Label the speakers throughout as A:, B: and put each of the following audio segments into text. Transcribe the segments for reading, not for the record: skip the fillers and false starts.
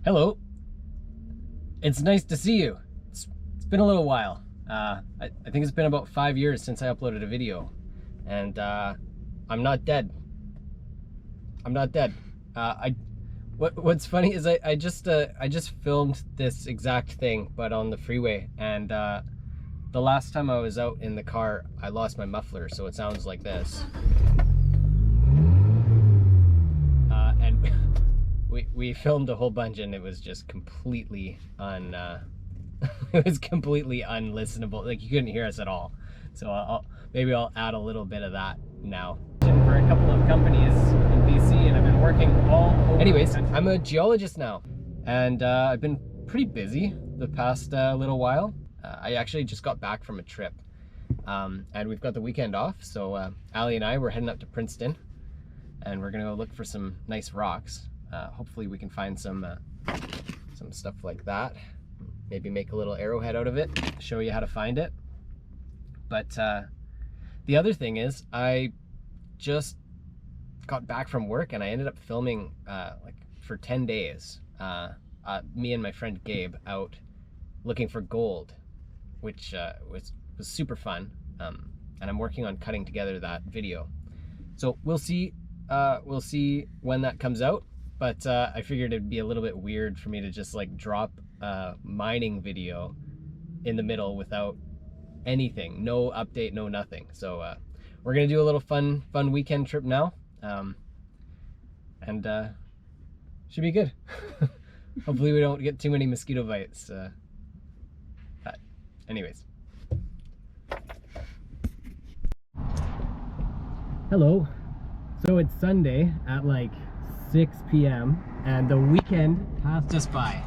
A: Hello. It's nice to see you. It's been a little while. I think it's been about 5 years since I uploaded a video, and I'm not dead. I'm not dead. What's funny is I just filmed this exact thing, but on the freeway, and the last time I was out in the car, I lost my muffler, so it sounds like this. And we filmed a whole bunch, and it was just completely it was completely unlistenable. Like, you couldn't hear us at all. So maybe I'll add a little bit of that now. For a couple of companies in BC, and I've been working all over. Anyways, I'm a geologist now, and I've been pretty busy the past little while. I actually just got back from a trip, and we've got the weekend off, so Ali and I were heading up to Princeton, and we're gonna go look for some nice rocks. Hopefully we can find some stuff like that. Maybe make a little arrowhead out of it, show you how to find it. But the other thing is, I just got back from work, and I ended up filming like for 10 days. Me and my friend Gabe out looking for gold, which was super fun. And I'm working on cutting together that video. So we'll see when that comes out. But I figured it'd be a little bit weird for me to just like drop a mining video in the middle without anything, no update, no nothing. So we're gonna do a little fun weekend trip now, and should be good. Hopefully we don't get too many mosquito bites. But anyways. Hello. So it's Sunday at like 6 p.m. and the weekend passed us by.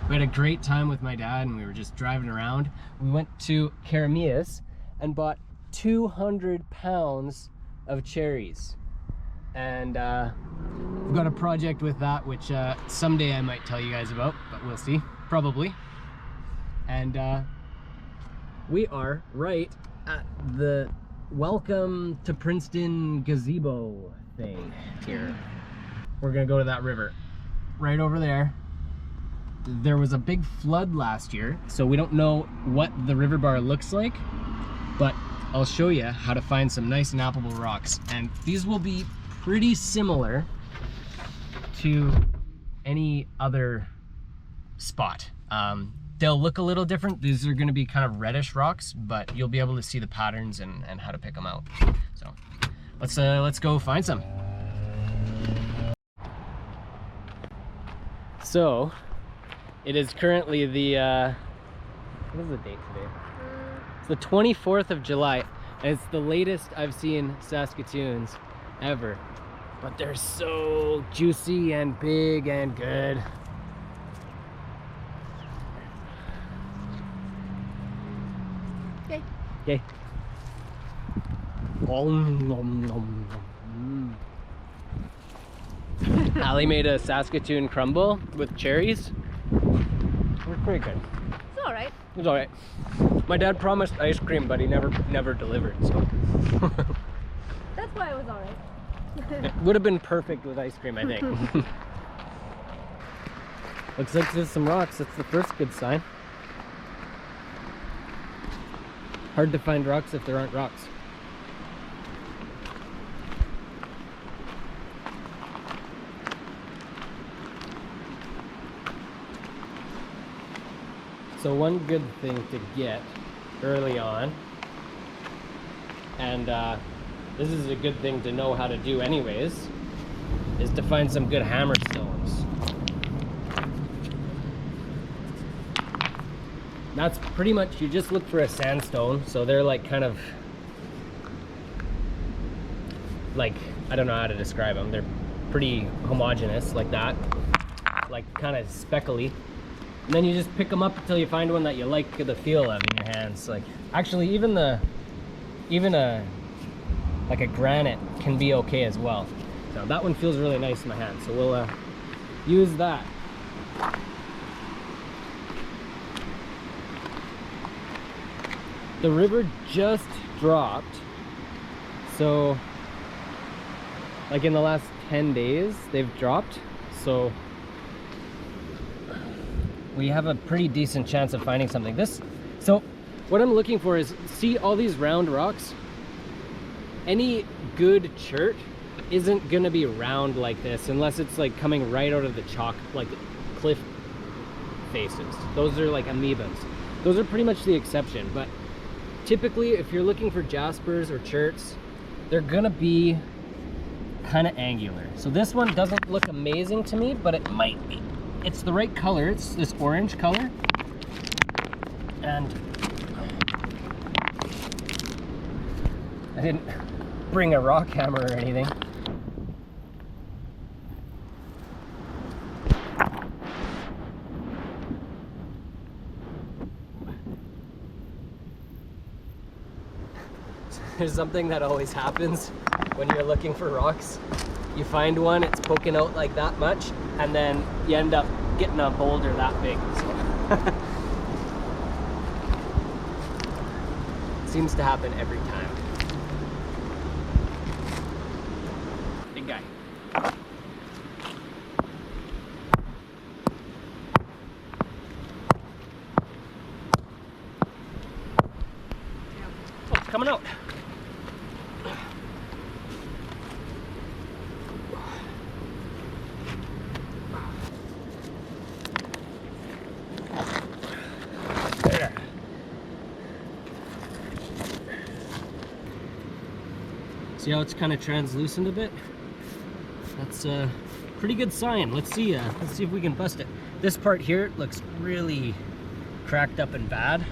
A: We had a great time with my dad, and we were just driving around. We went to Caramias and bought 200 pounds of cherries. And we've got a project with that, which someday I might tell you guys about, but we'll see, probably. And we are right at the Welcome to Princeton gazebo thing here. We're gonna go to that river right over there. There was a big flood last year, so we don't know what the river bar looks like, but I'll show you how to find some nice nappable rocks. And these will be pretty similar to any other spot. They'll look a little different. These are gonna be kind of reddish rocks, but you'll be able to see the patterns and how to pick them out. So let's go find some. So it is currently the what is the date today? It's the 24th of July, and it's the latest I've seen Saskatoons ever. But they're so juicy and big and good. Okay. Okay. Ali made a Saskatoon crumble with cherries. It was pretty good.
B: It's all right.
A: It was all right. My dad promised ice cream, but he never delivered. So
B: That's why it was all right.
A: it would have been perfect with ice cream, I think. Looks like there's some rocks. That's the first good sign. Hard to find rocks if there aren't rocks. So one good thing to get early on, and this is a good thing to know how to do anyways, is to find some good hammer stones. That's pretty much, you just look for a sandstone, so they're like kind of like, I don't know how to describe them, they're pretty homogeneous like that, like kind of speckly. And then you just pick them up until you find one that you like the feel of in your hands. Like, actually, even a granite can be okay as well. So that one feels really nice in my hand. So we'll use that. The river just dropped. So, like in the last 10 days, they've dropped. So we have a pretty decent chance of finding something. So what I'm looking for is, see all these round rocks? Any good chert isn't gonna be round like this unless it's like coming right out of the chalk, like cliff faces. Those are like amoebas. Those are pretty much the exception, but typically if you're looking for jaspers or cherts, they're gonna be kind of angular. So this one doesn't look amazing to me, but it might be. It's the right color. It's this orange color. And I didn't bring a rock hammer or anything. There's something that always happens when you're looking for rocks. You find one, it's poking out like that much, and then you end up getting a boulder that big. So seems to happen every time. Big guy. Oh, it's coming out. There. See how it's kind of translucent a bit? That's a pretty good sign. Let's see if we can bust it. This part here looks really cracked up and bad.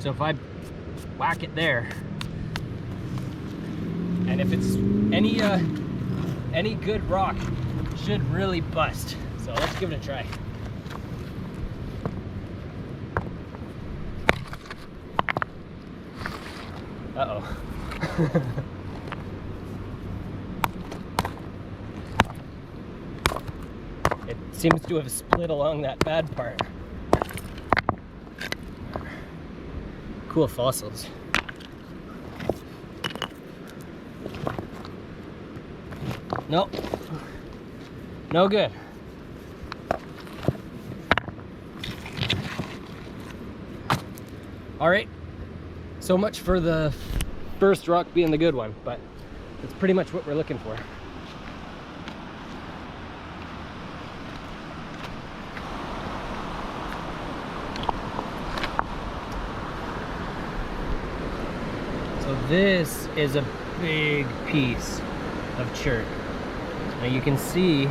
A: So if I whack it there, and if it's any good rock, it should really bust. So let's give it a try. Uh-oh. It seems to have split along that bad part. Cool fossils. Nope. No good. All right. So much for the first rock being the good one, but it's pretty much what we're looking for. So this is a big piece of chert. Now you can see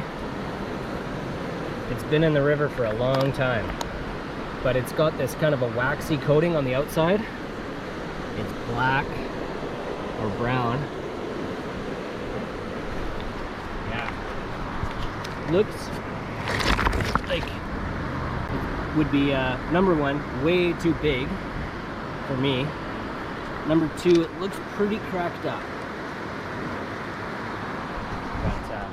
A: it's been in the river for a long time, but it's got this kind of a waxy coating on the outside. It's black or brown. Yeah. Looks like it would be, number one, way too big for me. Number two, it looks pretty cracked up. But,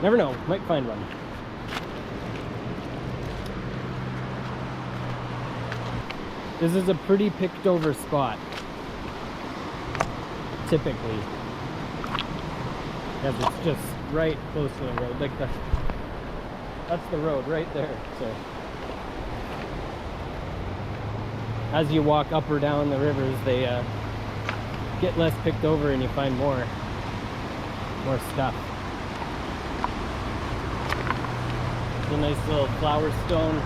A: never know, might find one. This is a pretty picked over spot, typically, because it's just right close to the road. Like that's the road right there. So as you walk up or down the rivers, they get less picked over, and you find more stuff. It's a nice little flower stone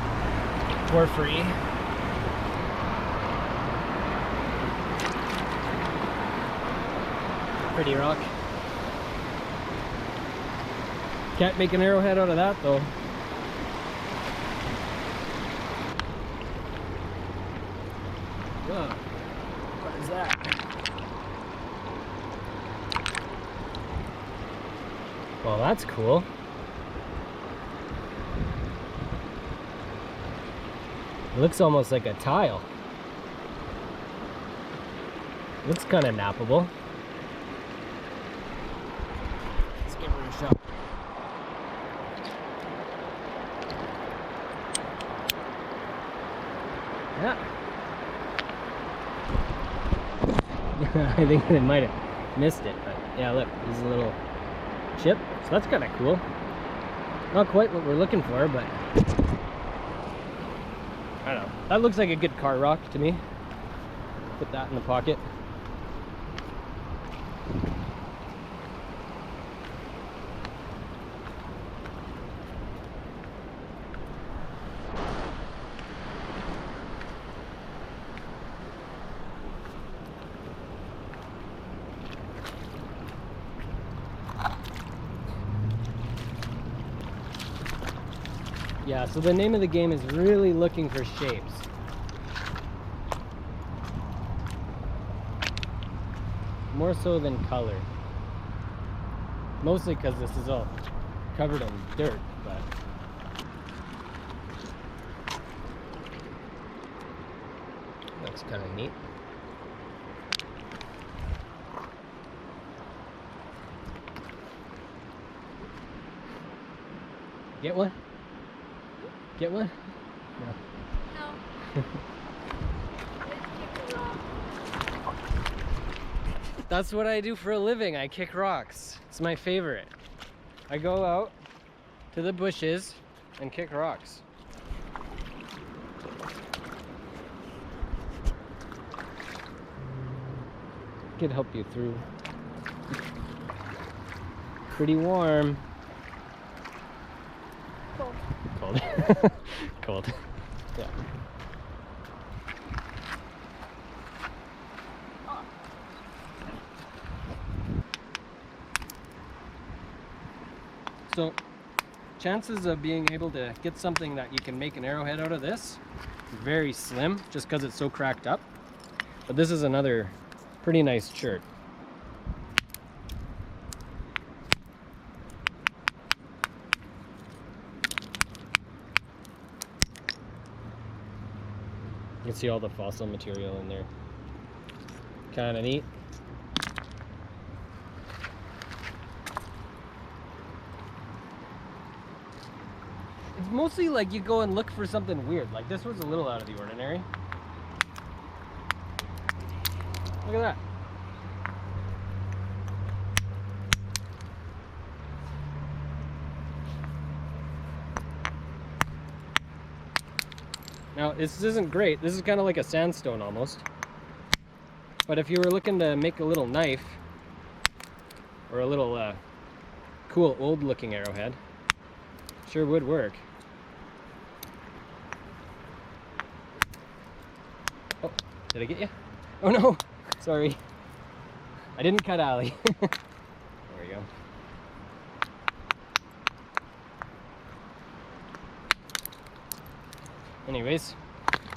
A: porphyry. Pretty rock. Can't make an arrowhead out of that though. Whoa. What is that? Well, that's cool. It looks almost like a tile. Looks kind of nappable. Shot. Yeah. I think they might have missed it, but yeah, look, there's a little chip, so that's kind of cool. Not quite what we're looking for, but I don't know. That looks like a good car rock to me. Put that in the pocket. Yeah, so the name of the game is really looking for shapes. More so than color. Mostly because this is all covered in dirt, but looks kind of neat. Get one? Get one? No.
B: No.
A: That's what I do for a living. I kick rocks. It's my favorite. I go out to the bushes and kick rocks. Could help you through. Pretty warm.
B: Cold.
A: Cold. Cold. Yeah. So, chances of being able to get something that you can make an arrowhead out of this, very slim, just because it's so cracked up. But this is another pretty nice chert. You can see all the fossil material in there. Kind of neat. It's mostly like you go and look for something weird. Like this was a little out of the ordinary. Look at that. Now, this isn't great. This is kind of like a sandstone almost. But if you were looking to make a little knife or a little cool old looking arrowhead, sure would work. Oh, did I get you? Oh no, sorry. I didn't cut Allie. There we go. Anyways,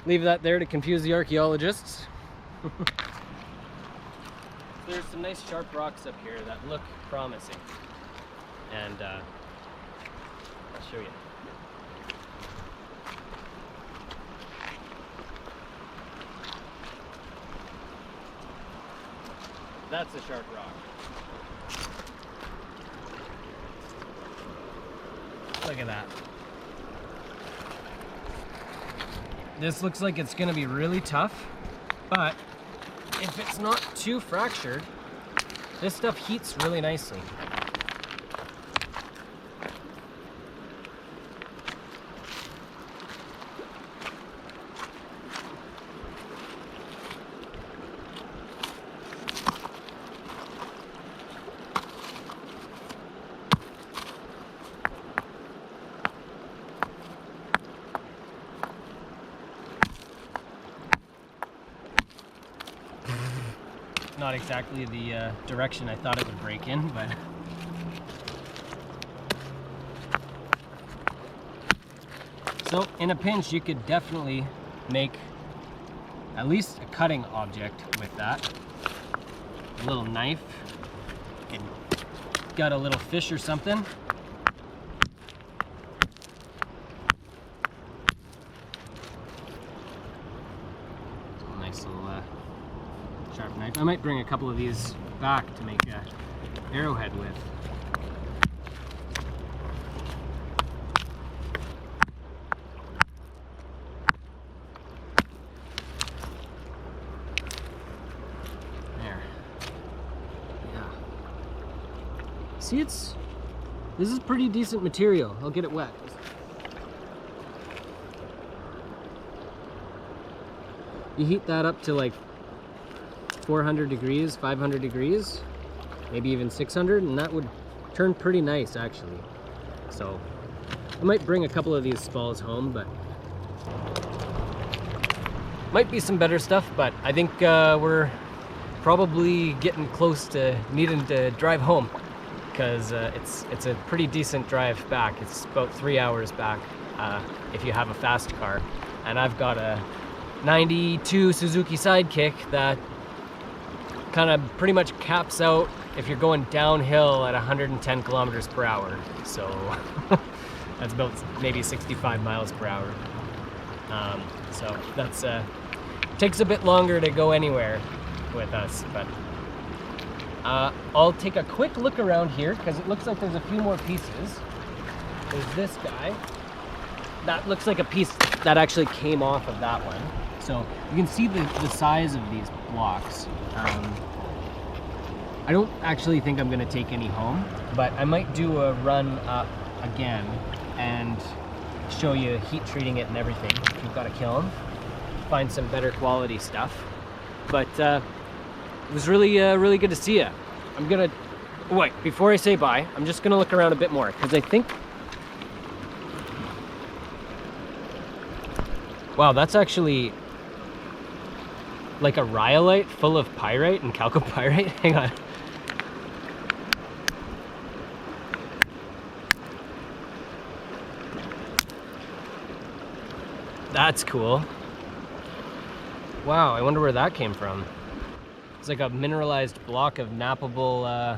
A: leave that there to confuse the archaeologists. There's some nice sharp rocks up here that look promising. And I'll show you. That's a sharp rock. Look at that. This looks like it's going to be really tough, but if it's not too fractured, this stuff heats really nicely. Not exactly the direction I thought it would break in, but so in a pinch you could definitely make at least a cutting object with that. A little knife, you got a little fish or something. Nice little sharp knife. I might bring a couple of these back to make a arrowhead with. There. Yeah. See, it's This is pretty decent material. I'll get it wet. You heat that up to like 400 degrees, 500 degrees, maybe even 600, and that would turn pretty nice actually. So I might bring a couple of these spalls home, but might be some better stuff, but I think we're probably getting close to needing to drive home, because it's a pretty decent drive back. It's about 3 hours back if you have a fast car, and I've got a 92 Suzuki Sidekick that kind of pretty much caps out if you're going downhill at 110 kilometers per hour. So that's about maybe 65 miles per hour. So that's takes a bit longer to go anywhere with us, but I'll take a quick look around here because it looks like there's a few more pieces. There's this guy. That looks like a piece that actually came off of that one. So you can see the size of these blocks. I don't actually think I'm gonna take any home, but I might do a run up again and show you heat treating it and everything. We've got a kiln, find some better quality stuff. But it was really, really good to see you. I'm gonna, wait, before I say bye, I'm just gonna look around a bit more, because I think, wow, that's actually like a rhyolite full of pyrite and chalcopyrite. Hang on. That's cool. Wow, I wonder where that came from. It's like a mineralized block of knappable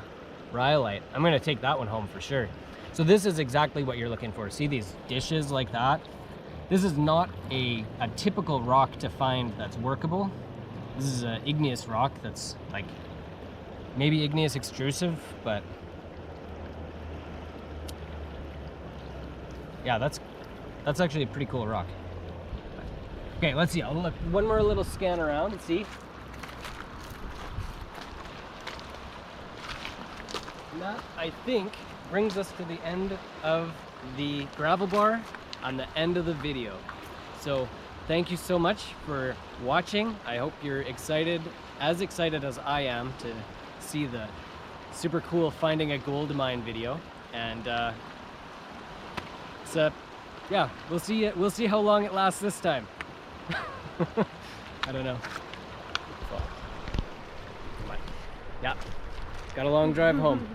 A: rhyolite. I'm gonna take that one home for sure. So this is exactly what you're looking for. See these dishes like that? This is not a typical rock to find that's workable. This is an igneous rock that's like maybe igneous extrusive, but yeah, that's actually a pretty cool rock. Okay, let's see. I'll look one more little scan around and see. And that, I think, brings us to the end of the gravel bar on the end of the video. So thank you so much for watching. I hope you're excited as I am to see the super cool finding a gold mine video. And yeah, we'll see how long it lasts this time. I don't know. Well, come on. Yeah, got a long drive home.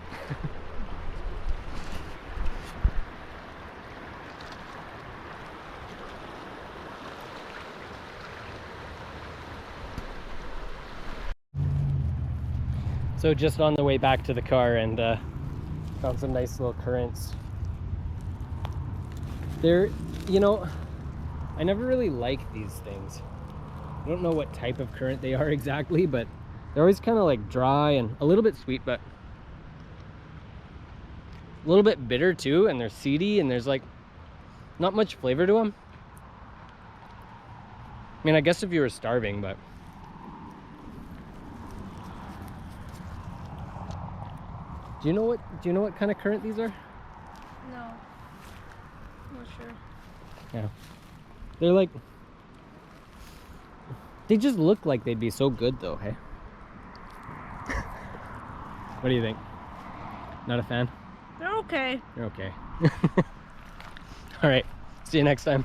A: So just on the way back to the car, and found some nice little currents. They're, you know, I never really like these things. I don't know what type of current they are exactly, but they're always kind of like dry and a little bit sweet, but a little bit bitter too, and they're seedy, and there's like not much flavor to them. I mean, I guess if you were starving, but do you know what kind of current these are?
B: No. I'm not sure.
A: Yeah. They're like, they just look like they'd be so good though, hey? What do you think? Not a fan?
B: They're okay.
A: You're okay. All right, see you next time.